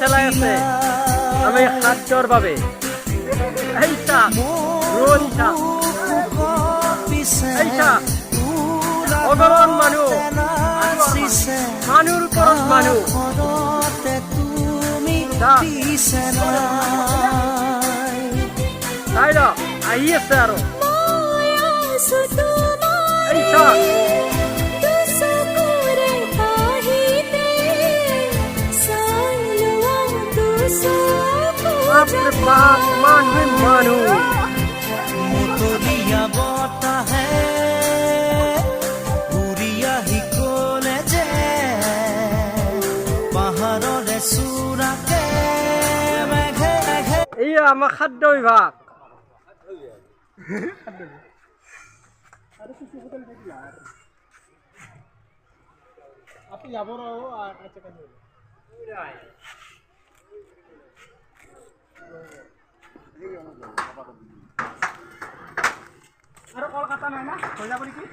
চেলাই আছে আমি খাদ্যৰ বাবে এইটা ৰোনিটা এইটা অগণন মানুহ মানুহৰ ওপৰত মানুহ চাই ল আহি আছে আৰু এইটা মানুহ মুতলিয়া বতাহে উৰিয়া শিকলে যে পাহাৰৰে চূড়াকে মেঘে মেঘে এইয়া আমাৰ খাদ্য বিভাগ আৰু কলকাতা নাই না হৈ যাব নেকি